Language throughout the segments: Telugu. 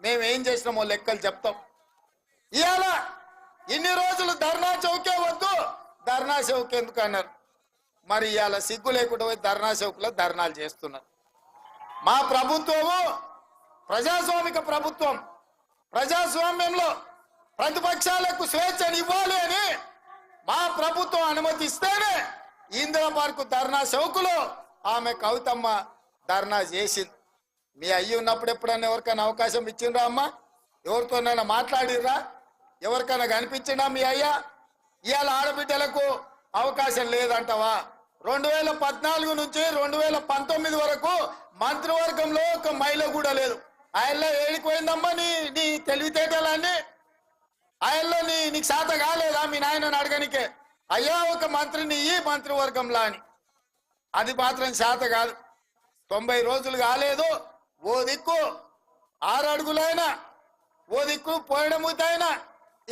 మేమేం చేసినామో లెక్కలు చెప్తాం. ఇవాళ ఇన్ని రోజులు ధర్నా చౌకే వద్దు, ధర్నా చౌక్ ఎందుకు అన్నారు. మరి ఇవాళ సిగ్గు లేకుండా పోయి ధర్నా చౌక్లో ధర్నాలు చేస్తున్నారు. మా ప్రభుత్వము ప్రజాస్వామిక ప్రభుత్వం. ప్రజాస్వామ్యంలో ప్రతిపక్షాలకు స్వేచ్ఛను ఇవ్వాలి అని మా ప్రభుత్వం అనుమతిస్తేనే ఇందిరా పార్కు ధర్నా చౌకులో ఆమె కవితమ్మ ధర్నా చేసింది. మీ అయ్యి ఉన్నప్పుడు ఎప్పుడన్నా ఎవరికైనా అవకాశం ఇచ్చిండ్రా అమ్మ? ఎవరితోనైనా మాట్లాడిర్రా? ఎవరికైనా కనిపించిందా మీ అయ్యా? ఇవాళ ఆడబిడ్డలకు అవకాశం లేదంటవా? 2014 నుంచి 2019 వరకు మంత్రివర్గంలో ఒక మహిళ కూడా లేదు. ఆయనలో ఏడిపోయిందమ్మా నీ తెలివితేటలన్నీ? ఆయనలో నీకు శాత కాలేదా మీ నాయనని అడగనికే? అయ్యా ఒక మంత్రిని ఈ మంత్రివర్గంలో అని. అది మాత్రం శాత కాదు. 90 రోజులు కాలేదు. ఓ దిక్కు 6 అడుగులైనా, ఓ దిక్కు పోయడముతైనా,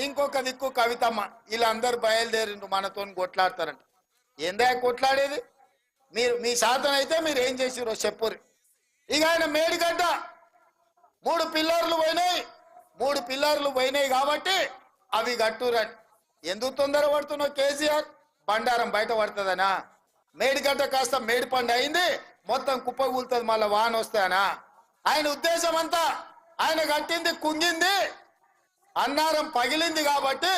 ఇంకొక దిక్కు కవితమ్మ. వీళ్ళందరూ బయలుదేరిండు మనతో కొట్లాడతారంట. ఏందా కొట్లాడేది? మీ శాతం అయితే మీరు ఏం చేసిరో చెప్పురు. ఇక ఆయన మేడిగడ్డ 3 పిల్లర్లు పోయినాయి. 3 పిల్లర్లు పోయినాయి కాబట్టి అవి కట్టురని. ఎందుకు తొందర పడుతున్నావు కేసీఆర్? బండారం బయట పడుతుందనా? మేడిగడ్డ కాస్త మేడిపండు అయింది, మొత్తం కుప్పగూలుతుంది, మళ్ళీ వాన వస్తాయనా? ఆయన ఉద్దేశం అంతా ఆయన కట్టింది కుంగింది, అన్నారం పగిలింది కాబట్టి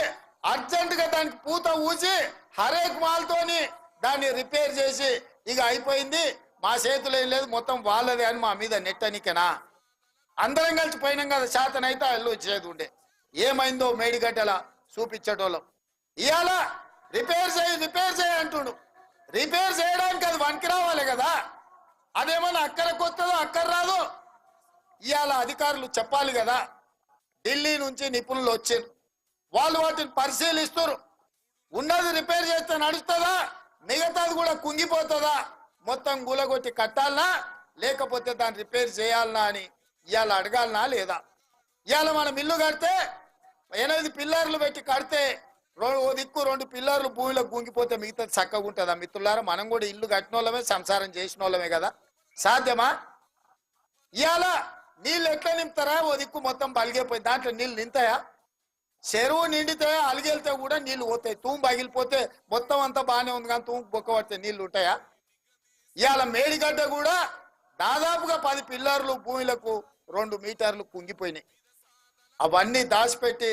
అర్జెంటుగా దానికి పూత ఊసి హరేక్ మాల్తోని దాన్ని రిపేర్ చేసి ఇక అయిపోయింది, మా చేతులు ఏం లేదు, మొత్తం వాళ్ళదే అని మా మీద నెట్టనికనా? అందరం కలిసి పోయినాం కదా, శాతనైతే అల్లు చేదు ఉండే. ఏమైందో మేడిగడ్డలా చూపించటోళ్ళం. ఇవాళ రిపేర్ చేయి అంటుండు. రిపేర్ చేయడానికి అది వనికి రావాలి కదా. అదేమన్నా అక్కర కొత్తదో అక్కర రాదు. ఇవాళ అధికారులు చెప్పాలి కదా. ఢిల్లీ నుంచి నిపుణులు వచ్చారు, వాళ్ళు వాటిని పరిశీలిస్తారు. ఉన్నది రిపేర్ చేస్తే నడుస్తుందా, మిగతాది కూడా కుంగిపోతుందా, మొత్తం గులగొట్టి కట్టాలనా లేకపోతే దాన్ని రిపేర్ చేయాలనా అని ఇవాళ అడగాలనా లేదా? ఇవాళ మనం ఇల్లు కడితే 8 పిల్లర్లు పెట్టి కడితే ఓ దిక్కు 2 పిల్లర్లు భూమిలో గుంగిపోతే మిగతాది చక్కగా ఉంటుందా? మిత్రులారా, మనం కూడా ఇల్లు కట్టిన వాళ్ళమే, సంసారం చేసిన వాళ్ళమే కదా. సాధ్యమా? ఇవాళ నీళ్ళు ఎట్లా నింపుతారా? ఓ దిక్కు మొత్తం బలిగిపోయి దాంట్లో నీళ్ళు నింతాయా? చెరువు నిండితే అలిగెళ్తే కూడా నీళ్లు పోతాయి. తూము పగిలిపోతే మొత్తం అంతా బాగానే ఉంది కానీ తూము బొక్క పడితే నీళ్లు ఉంటాయా? ఇవాళ మేడిగడ్డ కూడా దాదాపుగా 10 పిల్లర్లు భూమిలకు 2 మీటర్లు కుంగిపోయినాయి. అవన్నీ దాచిపెట్టి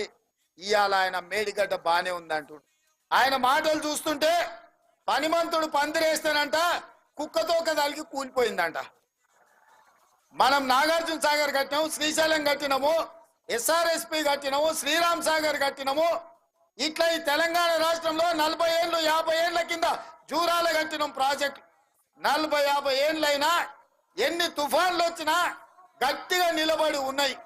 ఇవాళ ఆయన మేడిగడ్డ బాగానే ఉందంటు. ఆయన మాటలు చూస్తుంటే పనిమంతుడు పందిరేస్తానంట, కుక్కతో కదలికి కూలిపోయిందంట. మనం నాగార్జున సాగర్ కట్టినాము, శ్రీశైలం కట్టినాము, ఎస్ఆర్ఎస్పి కట్టినాము, శ్రీరామ్ సాగర్ కట్టినాము. ఇట్లా ఈ తెలంగాణ రాష్ట్రంలో 40 ఏళ్ళు 50 ఏళ్ల కింద జూరాల కట్టినాం ప్రాజెక్టు. 40-50 ఏళ్ళైనా ఎన్ని తుఫాన్లు వచ్చినా గట్టిగా నిలబడి ఉన్నాయి.